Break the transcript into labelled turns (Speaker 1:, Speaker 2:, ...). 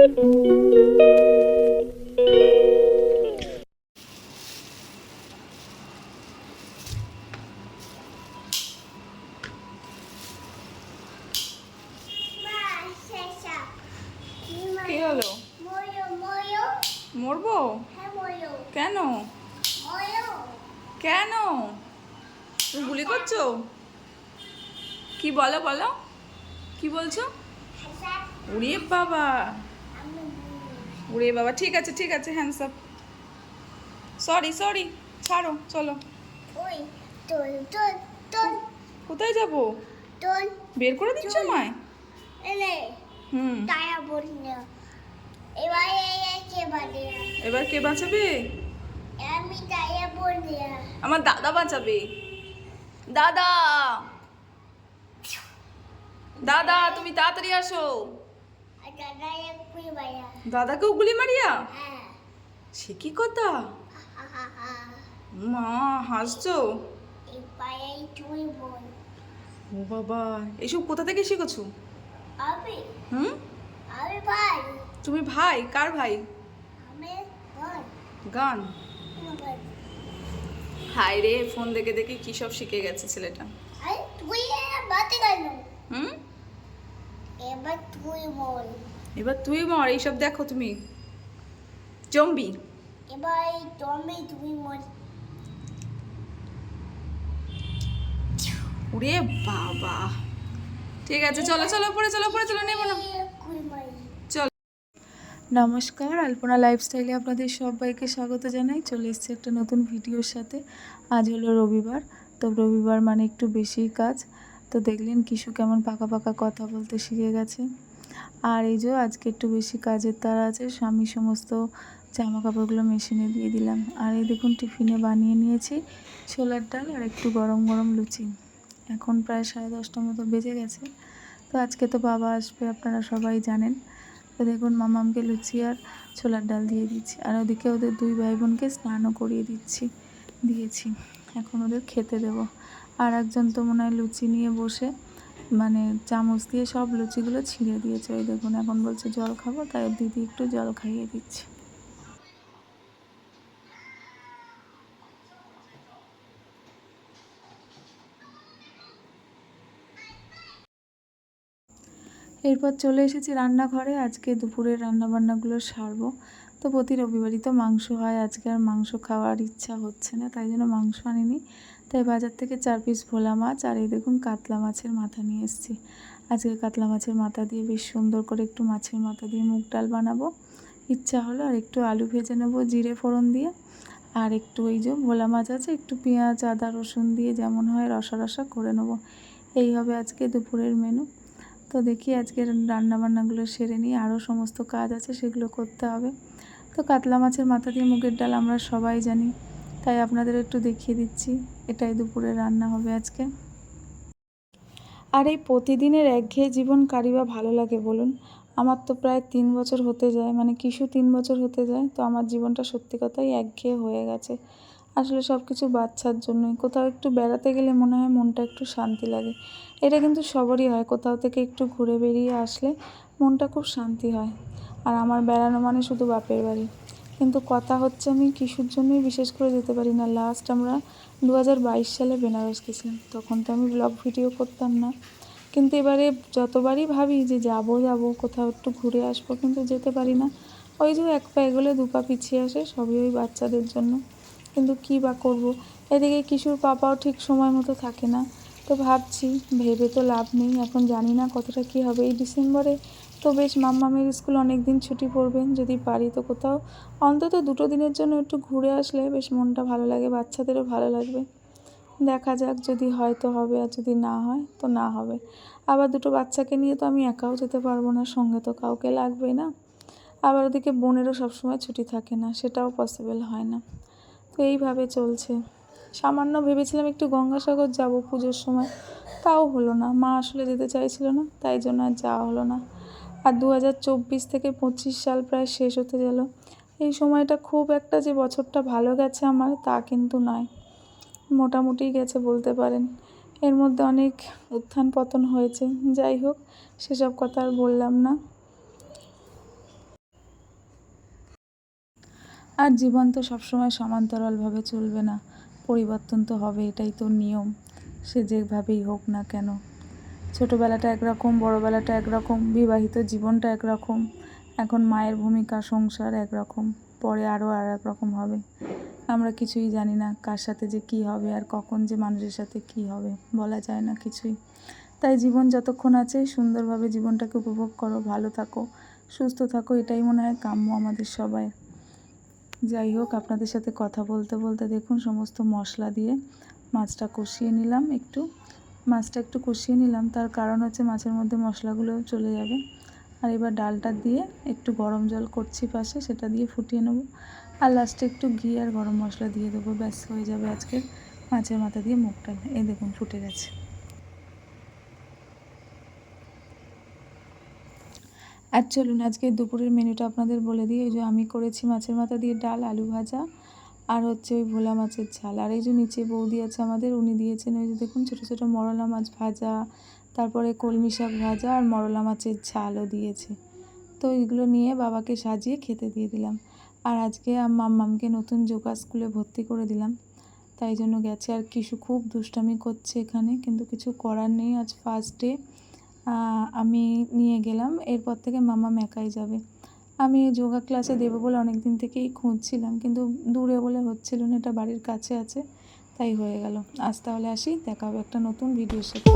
Speaker 1: কি হলো? মরবো? কেন? কেন তুমি গুলি করছো? কি বলো বলো, কি বলছো? উড়ে বাবা, উড়ে বাবা। ঠিক আছে ঠিক আছে, হ্যান্ডস আপ। সরি সরি, ছাড়ো, চলো। কোথায় যাবো? বের করে দিচ্ছ আমায়? হুম, এবার কে বাঁচাবে? আমার দাদা বাঁচাবে। দাদা, দাদা তুমি তাড়াতাড়ি আসো। দাদাকেও গুলি মারিয়া? সে কি কথা? মা হাসছো? ও বাবা, এইসব কোথা থেকে শিখেছো? হুম, তুমি ভাই? কার ভাই? গান? হায় রে, ফোন দেখে দেখে কি সব শিখে গেছে ছেলেটা। হুম, এবার তুই মর। এইসব দেখো তুমি, জম্বি। ওরে বাবা, ঠিক আছে, চলো চলো, পরে চলো, পরে চলো, নেবো না। চলো। নমস্কার, আলপনা লাইফস্টাইলে আপনাদের সবাইকে স্বাগত জানাই। চলে এসেছি একটা নতুন ভিডিওর সাথে। আজ হলো রবিবার, তো রবিবার মানে একটু বেশি কাজ। তো দেখলেন কিশু কেমন পাকা পাকা কথা বলতে শিখে গেছে। আর এই যে আজকে একটু বেশি কাজের তাড়া আছে, আমি সমস্ত জামা কাপড়গুলো মেশিনে দিয়ে দিলাম। আর এই দেখুন টিফিনে বানিয়ে নিয়েছি ছোলার ডাল আর একটু গরম গরম লুচি। এখন প্রায় 10:30টার মতো বেজে গেছে। তো আজকে তো বাবা আসবে, আপনারা সবাই জানেন। তো দেখুন মামামকে লুচি আর ছোলার ডাল দিয়ে দিচ্ছি, আর ওদিকে ওদের দুই ভাই বোনকে স্নানও করিয়ে দিয়েছি। এখন ওদের খেতে দেব। আর একজন তো মনে হয় লুচি নিয়ে বসে মানে চামচ দিয়ে সব লুচিগুলো ছিঁড়ে দিয়েছে। ওই দেখুন এখন বলছে জল খাবো, তাই দিদি একটু জল খাইয়ে দিচ্ছে। এরপর চলে এসেছি রান্নাঘরে। আজকে দুপুরের রান্নাবান্নাগুলো সারবো। তো প্রতি রবিবারই তো মাংস হয়, আজকে আর মাংস খাওয়ার ইচ্ছা হচ্ছে না, তাই জন্য মাংস আনিনি। তাই বাজার থেকে 4 পিস ভোলা মাছ আর এই দেখুন কাতলা মাছের মাথা নিয়ে এসেছি। আজকে কাতলা মাছের মাথা দিয়ে বেশ সুন্দর করে একটু মাছের মাথা দিয়ে মুগ ডাল বানাবো। ইচ্ছা হলো আর একটু আলু ভেজে নেবো জিরে ফোড়ন দিয়ে। আর একটু ওই যে ভোলা মাছ আছে, একটু পেঁয়াজ আদা রসুন দিয়ে যেমন হয় রসা রসা করে নেবো। এই হবে আজকে দুপুরের মেনু। তো দেখি আজকের রান্নাবান্নাগুলো সেরে নিয়ে, আরও সমস্ত কাজ আছে সেগুলো করতে হবে। তো কাতলা মাছের মাথা দিয়ে মুগের ডাল আমরা সবাই জানি, তাই আপনাদের একটু দেখিয়ে দিচ্ছি। এটাই দুপুরের রান্না হবে আজকে। আর এই প্রতিদিনের একঘেয়ে জীবন কারি বা ভালো লাগে বলুন? আমার তো প্রায় 3 বছর হতে যায়, মানে কিশু 3 বছর হতে যায়। তো আমার জীবনটা সত্যি কথাই একঘেয়ে হয়ে গেছে। আসলে সব কিছু বাচ্চার জন্যই। কোথাও একটু বেড়াতে গেলে মনে হয় মনটা একটু শান্তি লাগে। এটা কিন্তু সবারই হয়, কোথাও থেকে একটু ঘুরে বেরিয়ে আসলে মনটা খুব শান্তি হয়। আর আমার বেড়ানো মানে শুধু বাপের বাড়ি। কিন্তু কথা হচ্ছে আমি কিশোর জন্যই বিশেষ করে যেতে পারি না। লাস্ট আমরা 2022 সালে বেনারস গেছিলাম, তখন তো আমি ব্লগ ভিডিও করতাম না। কিন্তু এবারে যতবারই ভাবি যে যাব কোথাও একটু ঘুরে আসবো, কিন্তু যেতে পারি না। ওই যে এক পা এগোলে দু পা পিছিয়ে আসে, সবই ওই বাচ্চাদের জন্য। কিন্তু কী বা করবো, এদিকে কিশোর পাপাও ঠিক সময় মতো থাকে না। তো ভাবছি, ভেবে তো লাভ নেই, এখন জানি না কতটা কী হবে। এই ডিসেম্বরে তো বেশ মাম্মামের স্কুল অনেক দিন ছুটি পড়বে, যদি পারি তো কোথাও অন্তত 2 দিনের জন্য একটু ঘুরে আসলে বেশ মনটা ভালো লাগে, বাচ্চাদেরও ভালো লাগবে। দেখা যাক, যদি হয় তো হবে, আর যদি না হয় তো না হবে। আবার 2 বাচ্চাকে নিয়ে তো আমি একাও যেতে পারবো না, সঙ্গে তো কাউকে লাগবেই না। আবার ওদিকে বোনেরও সবসময় ছুটি থাকে না, সেটাও পসিবল হয় না। তো এইভাবে চলছে। সামান্য ভেবেছিলাম একটু গঙ্গাসাগর যাব পুজোর সময়, তাও হলো না। মা আসলে যেতে চাইছিল না, তাই জন্য আর যাওয়া হলো না। আর 2024 থেকে 25 সাল প্রায় শেষ হতে গেল। এই সময়টা খুব একটা যে বছরটা ভালো গেছে আমার, তা কিন্তু নয়। মোটামুটি গেছে বলতে পারেন। এর মধ্যে অনেক উত্থান পতন হয়েছে, যাই হোক সেসব কথা আর বললাম না। আর জীবন তো সবসময় সমান্তরালভাবে চলবে না, পরিবর্তন তো হবে, এটাই তো নিয়ম। সে যেভাবেই হোক না কেন, ছোটোবেলাটা একরকম, বড়োবেলাটা একরকম, বিবাহিত জীবনটা একরকম, এখন মায়ের ভূমিকা, সংসার একরকম, পরে আরও আর এক রকম হবে। আমরা কিছুই জানি না কার সাথে যে কী হবে আর কখন যে মানুষের সাথে কী হবে, বলা যায় না কিছুই। তাই জীবন যতক্ষণ আছে সুন্দরভাবে জীবনটাকে উপভোগ করো, ভালো থাকো, সুস্থ থাকো, এটাই মনে হয় কাম্য আমাদের সবাই। যাই হোক, আপনাদের সাথে কথা বলতে বলতে দেখুন সমস্ত মশলা দিয়ে মাছটা কষিয়ে নিলাম। মাছটা একটু কষিয়ে নিলাম, তার কারণ হচ্ছে মাছের মধ্যে মশলাগুলো চলে যাবে। আর এবার ডালটা দিয়ে একটু গরম জল করছি পাশে, সেটা দিয়ে ফুটিয়ে নেব। আর লাস্টে একটু ঘি আর গরম মশলা দিয়ে দেবো, ব্যাস হয়ে যাবে আজকের মাছের মাথা দিয়ে মুগ ডাল। এই দেখুন ফুটে গেছে। আর চলুন আজকে দুপুরের মেনুটা আপনাদের বলে দিই। ওই যে আমি করেছি মাছের মাথা দিয়ে ডাল, আলু ভাজা, আর হচ্ছে ওই ভোলা মাছের ঝাল। আর এই যে নিচে বৌদি আছে আমাদের, উনি দিয়েছেন ওই যে দেখুন ছোটো ছোটো মরলা মাছ ভাজা, তারপরে কলমি শাক ভাজা আর মরলা মাছের ঝালও দিয়েছে। তো এইগুলো নিয়ে বাবাকে সাজিয়ে খেতে দিয়ে দিলাম। আর আজকে মাম্মামকে নতুন যোগা স্কুলে ভর্তি করে দিলাম, তাই জন্য গেছে। আর কিছু খুব দুষ্টামি করছে এখানে, কিন্তু কিছু করার নেই, আজ ফার্স্ট ডে। আমি নিয়ে গেলাম, এরপর থেকে মাম্মাম একাই যাবে। আমি যোগা ক্লাসে দেবো বলে অনেক দিন থেকেই খুঁজছিলাম, কিন্তু দূরে বলে হচ্ছিল না, এটা বাড়ির কাছে আছে, তাই হয়ে গেল। আজ তাহলে আসি, দেখা হবে একটা নতুন ভিডিওর সাথে।